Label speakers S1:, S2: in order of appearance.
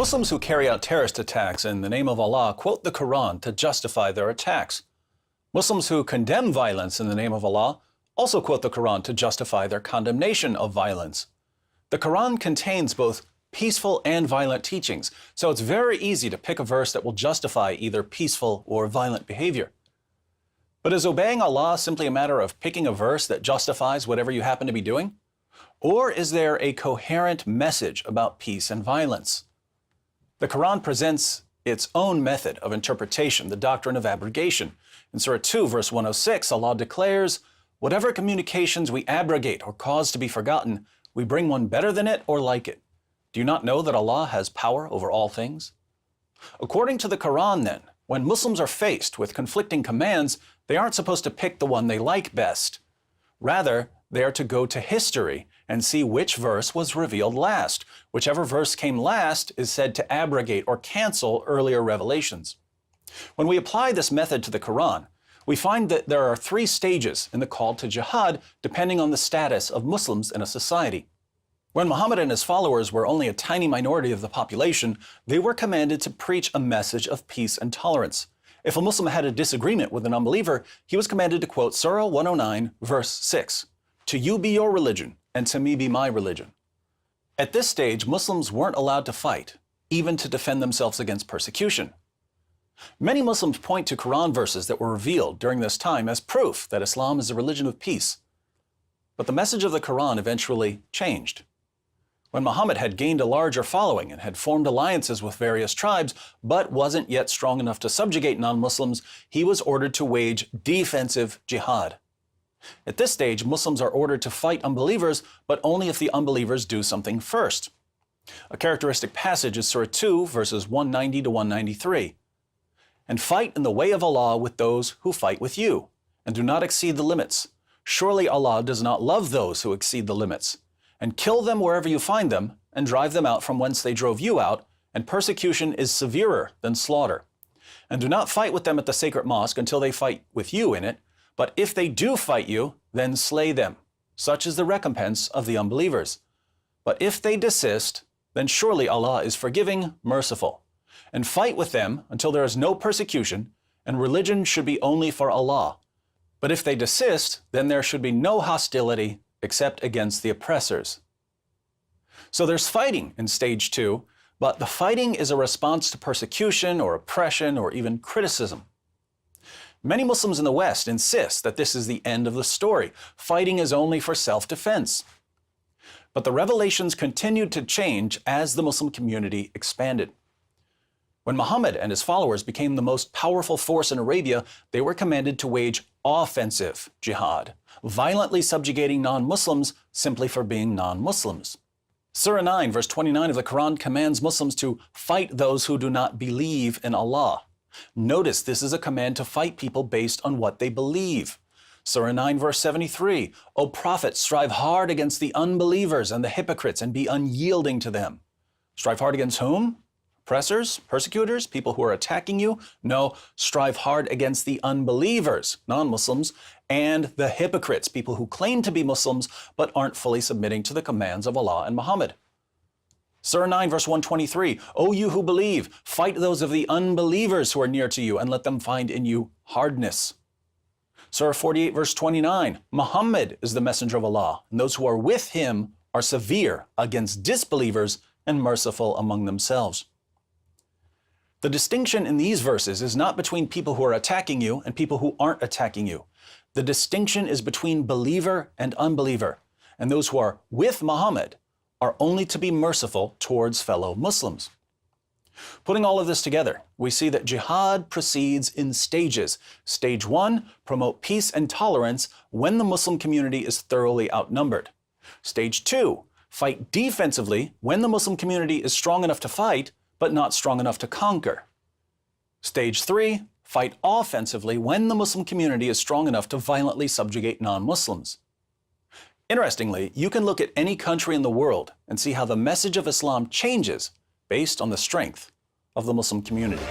S1: Muslims who carry out terrorist attacks in the name of Allah quote the Quran to justify their attacks. Muslims who condemn violence in the name of Allah also quote the Quran to justify their condemnation of violence. The Quran contains both peaceful and violent teachings, so it's very easy to pick a verse that will justify either peaceful or violent behavior. But is obeying Allah simply a matter of picking a verse that justifies whatever you happen to be doing? Or is there a coherent message about peace and violence? The Quran presents its own method of interpretation, the doctrine of abrogation. In Surah 2, verse 106, Allah declares, "Whatever communications we abrogate or cause to be forgotten, we bring one better than it or like it. Do you not know that Allah has power over all things?" According to the Quran, then, when Muslims are faced with conflicting commands, they aren't supposed to pick the one they like best. Rather, they are to go to history and see which verse was revealed last. Whichever verse came last is said to abrogate or cancel earlier revelations. When we apply this method to the Quran, we find that there are 3 stages in the call to jihad depending on the status of Muslims in a society. When Muhammad and his followers were only a tiny minority of the population, they were commanded to preach a message of peace and tolerance. If a Muslim had a disagreement with an unbeliever, he was commanded to quote Surah 109, verse 6, "To you be your religion, and to me be my religion." At this stage, Muslims weren't allowed to fight, even to defend themselves against persecution. Many Muslims point to Quran verses that were revealed during this time as proof that Islam is a religion of peace. But the message of the Quran eventually changed. When Muhammad had gained a larger following and had formed alliances with various tribes, but wasn't yet strong enough to subjugate non-Muslims, he was ordered to wage defensive jihad. At this stage, Muslims are ordered to fight unbelievers, but only if the unbelievers do something first. A characteristic passage is Surah 2, verses 190 to 193. "And fight in the way of Allah with those who fight with you, and do not exceed the limits. Surely Allah does not love those who exceed the limits. And kill them wherever you find them, and drive them out from whence they drove you out, and persecution is severer than slaughter. And do not fight with them at the sacred mosque until they fight with you in it, but if they do fight you, then slay them. Such is the recompense of the unbelievers. But if they desist, then surely Allah is forgiving, merciful. And fight with them until there is no persecution, and religion should be only for Allah. But if they desist, then there should be no hostility except against the oppressors." So there's fighting in stage 2, but the fighting is a response to persecution or oppression or even criticism. Many Muslims in the West insist that this is the end of the story. Fighting is only for self-defense. But the revelations continued to change as the Muslim community expanded. When Muhammad and his followers became the most powerful force in Arabia, they were commanded to wage offensive jihad, violently subjugating non-Muslims simply for being non-Muslims. Surah 9, verse 29 of the Quran commands Muslims to fight those who do not believe in Allah. Notice this is a command to fight people based on what they believe. Surah 9, verse 73, "O Prophet, strive hard against the unbelievers and the hypocrites and be unyielding to them." Strive hard against whom? Oppressors, persecutors, people who are attacking you? No, strive hard against the unbelievers, non-Muslims, and the hypocrites, people who claim to be Muslims but aren't fully submitting to the commands of Allah and Muhammad. Surah 9, verse 123, "O you who believe, fight those of the unbelievers who are near to you and let them find in you hardness." Surah 48, verse 29, "Muhammad is the messenger of Allah, and those who are with him are severe against disbelievers and merciful among themselves." The distinction in these verses is not between people who are attacking you and people who aren't attacking you. The distinction is between believer and unbeliever, and those who are with Muhammad are only to be merciful towards fellow Muslims. Putting all of this together, we see that jihad proceeds in stages. Stage 1, promote peace and tolerance when the Muslim community is thoroughly outnumbered. Stage 2, fight defensively when the Muslim community is strong enough to fight, but not strong enough to conquer. Stage 3, fight offensively when the Muslim community is strong enough to violently subjugate non-Muslims. Interestingly, you can look at any country in the world and see how the message of Islam changes based on the strength of the Muslim community.